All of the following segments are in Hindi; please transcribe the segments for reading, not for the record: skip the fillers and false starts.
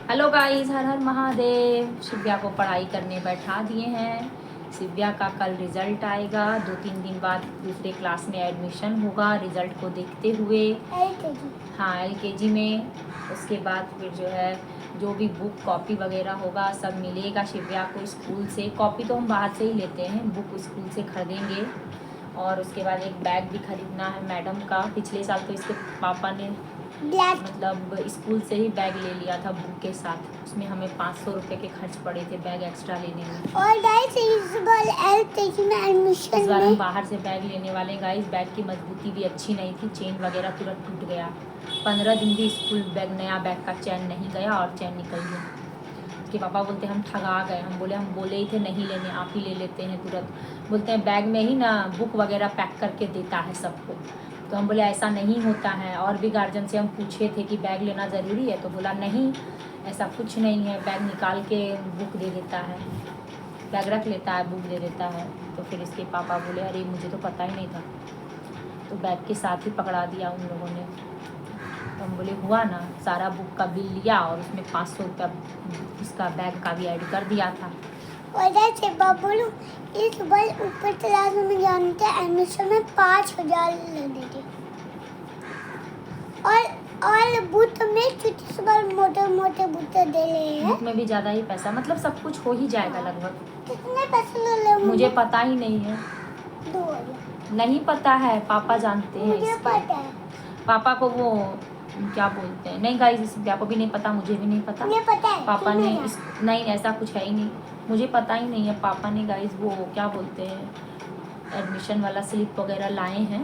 हेलो गाइस, हर हर महादेव। शिव्या को पढ़ाई करने बैठा दिए हैं। शिव्या का कल रिजल्ट आएगा, 2-3 दिन बाद दूसरे क्लास में एडमिशन होगा रिजल्ट को देखते हुए। हाँ, LKG में। उसके बाद फिर जो है जो भी बुक कॉपी वगैरह होगा सब मिलेगा शिव्या को स्कूल से। कॉपी तो हम बाहर से ही लेते हैं, बुक स्कूल से खरीदेंगे। और उसके बाद एक बैग भी खरीदना है मैडम का। पिछले साल तो इसके पापा ने मतलब स्कूल से ही बैग ले लिया था बुक के साथ। उसमें हमें 500 रुपये के खर्च पड़े थे बैग एक्स्ट्रा लेने में। और गाइस इस बार LKG में एडमिशन इस बार हम बाहर से बैग लेने वाले हैं गाइस। बैग की मजबूती भी अच्छी नहीं थी, चेन वगैरह तुरंत टूट गया। 15 दिन भी स्कूल बैग नया बैग का चैन नहीं गया और चैन निकल गया। उसके पापा बोलते हम ठगा गए। हम बोले ही थे नहीं लेने, आप ही ले लेते हैं तुरंत। बोलते हैं बैग में ही ना बुक वगैरह पैक करके देता है सबको। तो हम बोले ऐसा नहीं होता है। और भी गार्जियन से हम पूछे थे कि बैग लेना ज़रूरी है, तो बोला नहीं ऐसा कुछ नहीं है, बैग निकाल के बुक दे देता है, बैग रख लेता है बुक दे देता है। तो फिर इसके पापा बोले अरे मुझे तो पता ही नहीं था, तो बैग के साथ ही पकड़ा दिया उन लोगों ने। तो हम बोले हुआ ना, सारा बुक का बिल लिया और उसमें 500 रुपया इसका बैग का भी ऐड कर दिया था। और जैसे बबलू इस बार ऊपर क्लास में जानते एडमिशन में 5000 लगे थे। और बुक में छोटे से बड़े मोटे मोटे बुक दे रहे हैं। बुक में भी ज़्यादा ही पैसा, मतलब सब कुछ हो ही जाएगा लगभग। कितने पैसे ले रहे मुझे पता ही नहीं है। 2000 नहीं पता है, पापा जानते हैं। मुझे पता है। पापा को वो क्या बोलते हैं, नहीं गाइस शिव्या को भी नहीं पता, मुझे भी नहीं पता। मुझे पता है पापा ने नहीं ऐसा कुछ है ही नहीं, मुझे पता ही नहीं है। पापा ने गाइस वो क्या बोलते हैं एडमिशन वाला स्लिप वगैरह लाए हैं,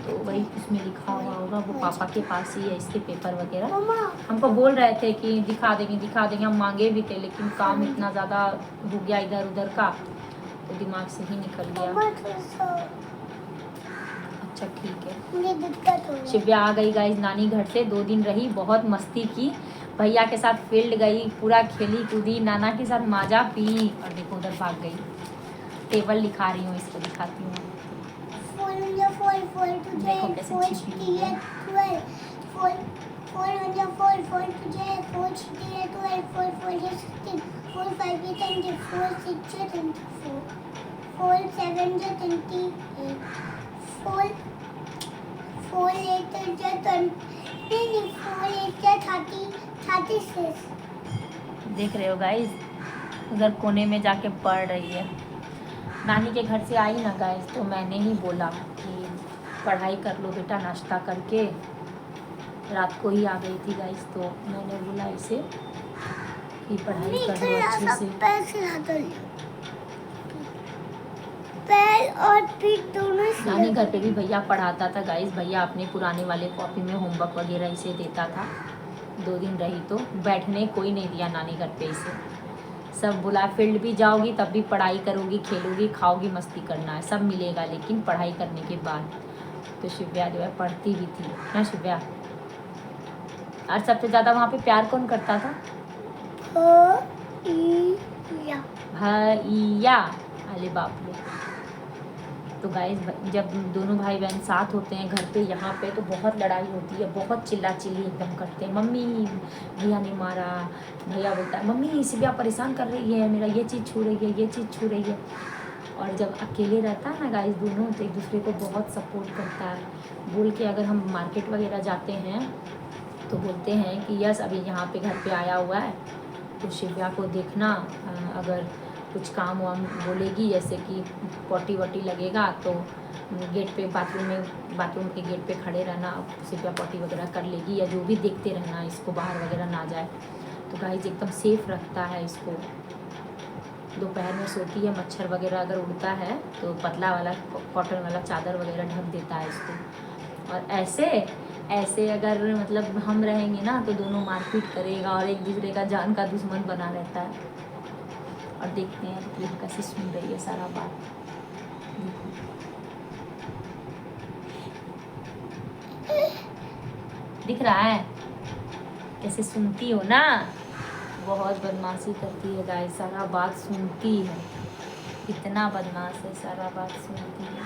तो वही उसमें लिखा हुआ होगा। वो पापा के पास ही है इसके पेपर वगैरह। हमको बोल रहे थे कि दिखा देंगे। हम मांगे भी थे, लेकिन काम इतना ज़्यादा हो गया इधर उधर का, तो दिमाग से ही निकल गया। अच्छा ठीक है। मुझे दिक्कत हो रही है। शिव्या आ गई गाइस नानी घर से, 2 दिन रही, बहुत मस्ती की। भैया के साथ फील्ड गई, पूरा खेली कूदी, नाना के साथ माजा पी और देखो उधर भाग गई। टेबल दिखा रही हूँ, इसको दिखाती हूँ। देखो कैसे छिपी है। देख रहे हो गाइस, उधर कोने में जाके पढ़ रही है। नानी के घर से आई ना गाइस, तो मैंने ही बोला कि पढ़ाई कर लो बेटा नाश्ता करके। रात को ही आ गई थी गाइस, तो मैंने बोला इसे कि पढ़ाई कर लो अच्छे से। पैर और पीठ दोनों से। नानी घर पे भी भैया पढ़ाता था गाइस। भैया अपने पुराने वाले कॉपी में होमवर्क वगैरह इसे देता था। 2 दिन रही तो बैठने कोई नहीं दिया नानी घर पे इसे। सब बोला फील्ड भी जाओगी तब भी पढ़ाई करोगी, खेलोगी, खाओगी, मस्ती करना है, सब मिलेगा लेकिन पढ़ाई करने के बाद। तो शिव्या जो है पढ़ती भी थी ना शिव्या। और सबसे ज़्यादा वहाँ पे प्यार कौन करता था? भैया। अरे बाप रे। तो गाइस जब दोनों भाई बहन साथ होते हैं घर पे, यहाँ पे तो बहुत लड़ाई होती है, बहुत चिल्ला चिल्ली एकदम करते हैं। मम्मी भैया ने मारा, भैया बोलता है मम्मी शिव्या परेशान कर रही है, मेरा ये चीज़ छू रही है, ये चीज़ छू रही है। और जब अकेले रहता है ना गाइस दोनों, तो एक दूसरे को बहुत सपोर्ट करता है। बोल के अगर हम मार्केट वगैरह जाते हैं तो बोलते हैं कि यस अभी यहाँ पे घर पे आया हुआ है, तो शिव्या को देखना, अगर कुछ काम वाम बोलेगी जैसे कि पॉटी वॉटी लगेगा तो गेट पे बाथरूम के गेट पे खड़े रहना, शिव्या पॉटी वगैरह कर लेगी, या जो भी देखते रहना इसको बाहर वगैरह ना जाए। तो गाइस एकदम सेफ रखता है इसको। दोपहर में सोती है, मच्छर वगैरह अगर उड़ता है तो पतला वाला कॉटन वाला चादर वगैरह ढक देता है इसको। और ऐसे अगर मतलब हम रहेंगे ना तो दोनों मारपीट करेगा और एक दूसरे का जान का दुश्मन बना रहता है। और देखते हैं कि कैसे सुन रही है सारा बात। दिख रहा है कैसे सुनती हो ना, बहुत बदमाशी करती है गाइस, सारा बात सुनती है। इतना बदमाश है, सारा बात सुनती है।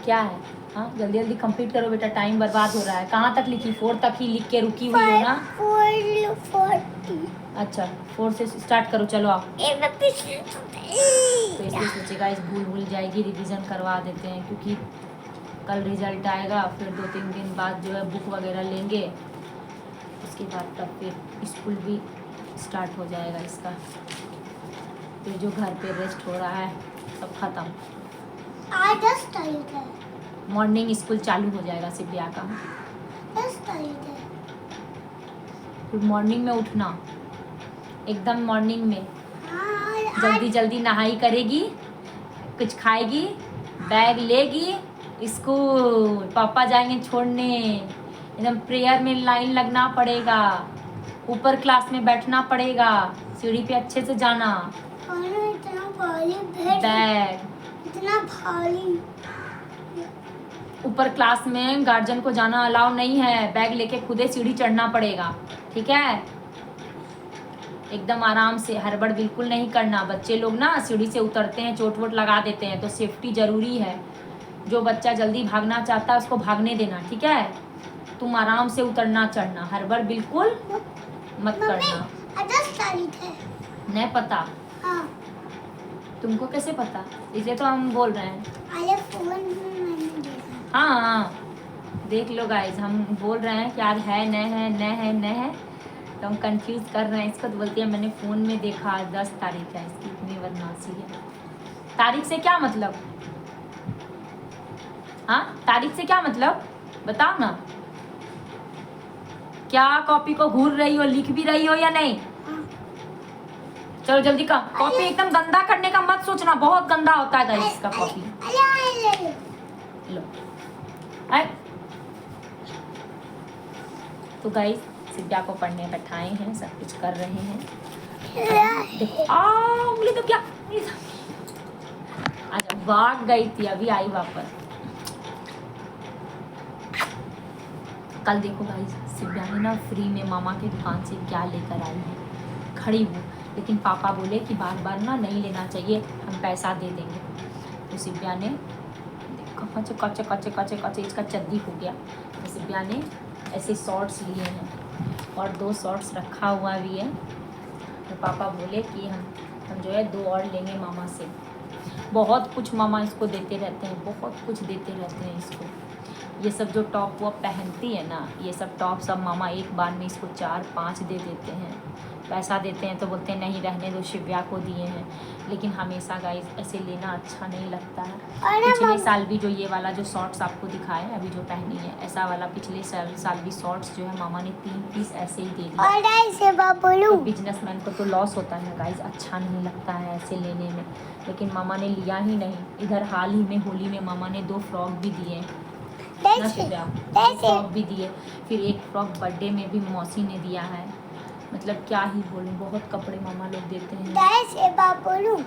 क्या है हाँ जल्दी जल्दी कंप्लीट करो बेटा, टाइम बर्बाद हो रहा है। कहाँ तक लिखी? 4 तक ही लिख के रुकी हुई हो ना? 440। अच्छा 4 से स्टार्ट करो, चलो आओ। तो तो इसलिए सोचे गाइस भूल भूल जाएगी, रिवीजन करवा देते हैं, क्योंकि कल रिजल्ट आएगा, फिर 2-3 दिन बाद जो है बुक वगैरह लेंगे, उसके बाद तब फिर स्कूल भी स्टार्ट हो जाएगा इसका। फिर जो घर पे रेस्ट हो रहा है सब खत्म। आज 10 तारीख है। मॉर्निंग स्कूल चालू हो जाएगा सिबिया का। 10 तारीख है। फिर मॉर्निंग में उठना, एकदम मॉर्निंग में हाँ जल्दी जल्दी नहाई करेगी, कुछ खाएगी, बैग लेगी, स्कूल पापा जाएंगे छोड़ने, एकदम प्रेयर में लाइन लगना पड़ेगा, ऊपर क्लास में बैठना पड़ेगा, सीढ़ी पे अच्छे से जाना, इतना भारी बैग इतना भारी। ऊपर क्लास में गार्जियन को जाना अलाउ नहीं है, बैग लेके खुदे सीढ़ी चढ़ना पड़ेगा, ठीक है? एकदम आराम से, हड़बड़ बिल्कुल नहीं करना। बच्चे लोग ना सीढ़ी से उतरते हैं, चोट वोट लगा देते हैं, तो सेफ्टी ज़रूरी है। जो बच्चा जल्दी भागना चाहता है उसको भागने देना, ठीक है? तुम आराम से उतरना चढ़ना, हड़बड़ बिल्कुल मत करना। 10 तारीख है। नहीं पता? हाँ। तुमको कैसे पता? इसलिए तो हम बोल रहे हैं। अरे फोन में मैंने देखा। हाँ देख लो गाइज, हम बोल रहे हैं कि आज है न है न है न है, तो हम कंफ्यूज कर रहे हैं इसको। तो बोलती है मैंने फ़ोन में देखा आज 10 तारीख है, इसकी इतनी बदमाशी है। तारीख से क्या मतलब? हाँ तारीख से क्या मतलब बताओ ना। क्या कॉपी को घूर रही हो, लिख भी रही हो या नहीं? चलो जल्दी का, कॉपी एकदम गंदा करने का मत सोचना, बहुत गंदा होता है गाइस इसका कॉपी। लो आए। तो गाइस सिद्धा को पढ़ने बैठाए हैं, सब कुछ कर रहे हैं। देखो उंगली तो क्या, अच्छा भाग गई थी, अभी आई वापस। कल देखो गाइस सिद्धा ने ना फ्री में मामा की दुकान से क्या लेकर आई है, खड़ी हूँ, लेकिन पापा बोले कि बार बार ना नहीं लेना चाहिए, हम पैसा दे देंगे। तो सिब्या ने कच्चे कच्चे कच्चे कच्चे कच्चे इसका चद्दी हो गया। तो सिब्या ने ऐसे शॉर्ट्स लिए हैं और 2 शॉर्ट्स रखा हुआ भी है। तो पापा बोले कि हम जो है 2 और लेंगे मामा से। बहुत कुछ मामा इसको देते रहते हैं, बहुत कुछ देते रहते हैं इसको। ये सब जो टॉप वो पहनती है ना, ये सब टॉप सब मामा एक बार में इसको 4-5 दे देते हैं। पैसा देते हैं तो बोलते हैं नहीं रहने दो, शिव्या को दिए हैं। लेकिन हमेशा गाइस ऐसे लेना अच्छा नहीं लगता है। पिछले साल भी जो ये वाला जो शॉर्ट्स आपको दिखाए अभी जो पहनी है, ऐसा वाला पिछले साल भी शॉर्ट्स जो है मामा ने 3 पीस ऐसे ही दे दिए। तो बिजनेसमैन को तो लॉस होता है गाइस, अच्छा नहीं लगता है ऐसे लेने में। लेकिन मामा ने लिया ही नहीं। इधर हाल ही में होली में मामा ने 2 फ्रॉक भी दिए, 2 फ्रॉक भी दिए। फिर एक फ्रॉक बर्थडे में भी मौसी ने दिया है। मतलब क्या ही बोलूं, बहुत कपड़े मामा लोग देते हैं। बोलूं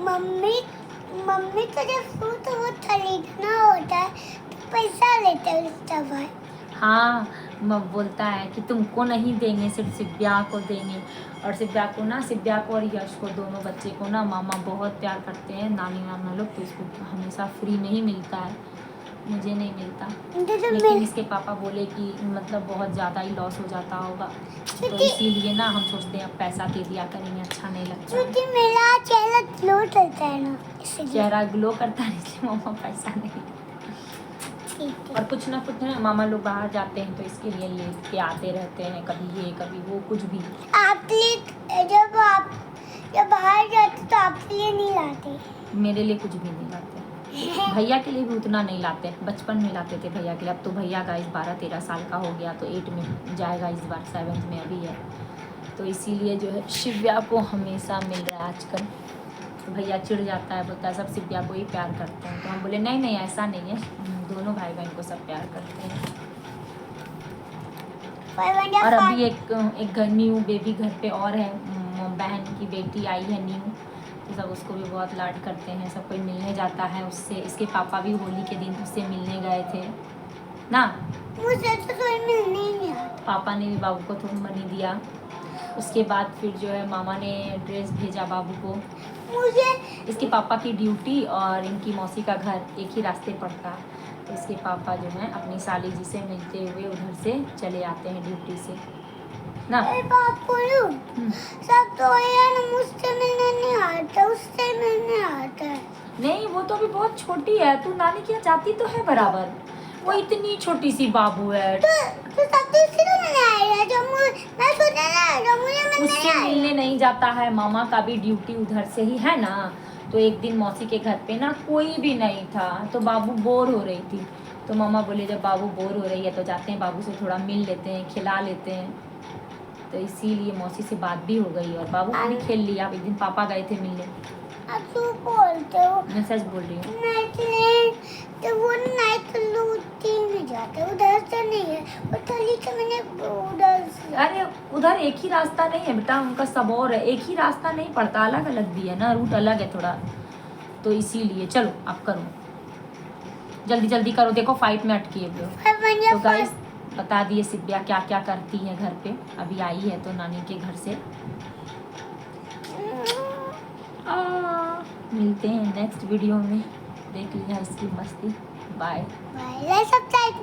मम्मी को जब सूट वो खरीदना होता है तो पैसा लेते हैं उसका भाई। हाँ बोलता है कि तुमको नहीं देंगे, सिर्फ सिब्या को देंगे। और सिब्या को ना, सिब्या को और यश को, दोनों बच्चे को ना मामा बहुत प्यार करते हैं, नानी नाना लोग। तो इसको हमेशा फ्री में ही मिलता है, मुझे नहीं मिलता। लेकिन इसके पापा बोले कि मतलब बहुत ज़्यादा ही लॉस हो जाता होगा, तो इसीलिए ना हम सोचते हैं अब पैसा दे दिया करेंगे, अच्छा नहीं लगता। क्योंकि मेरा चेहरा ग्लो करता है ना, चेहरा ग्लो करता है इसलिए मामा पैसा नहीं। और कुछ ना कुछ ना मामा लोग बाहर जाते हैं तो इसके लिए लेके आते रहते हैं, कभी ये कभी वो, कुछ भी। आप जब बाहर जाते तो आपके लिए नहीं लाते? मेरे लिए कुछ भी नहीं लाते, भैया के लिए भी उतना नहीं लाते। बचपन में लाते थे भैया के लिए, अब तो भैया का इस 12-13 साल का हो गया, तो 8 में जाएगा इस बार, 7th में अभी है। तो इसीलिए जो है शिव्या को हमेशा मिल रहा है आजकल। तो भैया चिढ़ जाता है, बोलता है सब शिव्या को ही प्यार करते हैं। तो हम बोले नहीं नहीं ऐसा नहीं है, दोनों भाई बहन को सब प्यार करते हैं। और अभी एक न्यू बेबी घर पे और है, बहन की बेटी आई है न्यू, तो सब उसको भी बहुत लाड करते हैं, सब कोई मिलने जाता है उससे। इसके पापा भी होली के दिन उससे मिलने गए थे ना। मुझे तो कोई मिलने ही नहीं आता। पापा ने भी बाबू को थोड़ा मनी दिया। उसके बाद फिर जो है मामा ने ड्रेस भेजा बाबू को। मुझे इसके पापा की ड्यूटी और इनकी मौसी का घर एक ही रास्ते पड़ता, तो इसके पापा जो हैं अपनी साली जी से मिलते हुए उधर से चले आते हैं ड्यूटी से ना। अरे बाबुलू सब तो यार मुझसे मिलने नहीं आता, उससे मिलने आता है। नहीं वो तो अभी बहुत छोटी है, तू नानी के यहाँ जाती तो है बराबर, वो इतनी छोटी सी बाबू है। तो सब तो उससे तो मिलने आएगा मैं सोचा ना मुझे मिलने उससे आएगा। मिलने नहीं जाता है, मामा का भी ड्यूटी उधर से ही है ना। तो एक दिन मौसी के घर पे ना कोई भी नहीं था, तो बाबू बोर हो रही थी, तो मामा बोले जब बाबू बोर हो रही है तो जाते हैं बाबू से थोड़ा मिल लेते हैं, खिला लेते हैं। तो इसीलिए मौसी से बात भी हो गई और बाबू को भी खेल लिया। एक दिन पापा गए थे मिलने। अब तू बोलते हो मैं सच बोल रही हूँ। तो वो नाइट लूटी में जाते उधर से नहीं है, वो थली से मैंने उधर से। अरे उधर एक ही रास्ता नहीं है बेटा, उनका सब और है, एक ही रास्ता नहीं पड़ता, अलग अलग भी है ना, रूट अलग है थोड़ा, तो इसीलिए। चलो आप करो, जल्दी जल्दी करो, देखो फाइट में अटकी है तो गाइस बता दिए सिब्बिया क्या क्या करती है घर पे। अभी आई है तो नानी के घर से। मिलते हैं नेक्स्ट वीडियो में, देख लिया इसकी मस्ती। Bye bye. सब्सक्राइब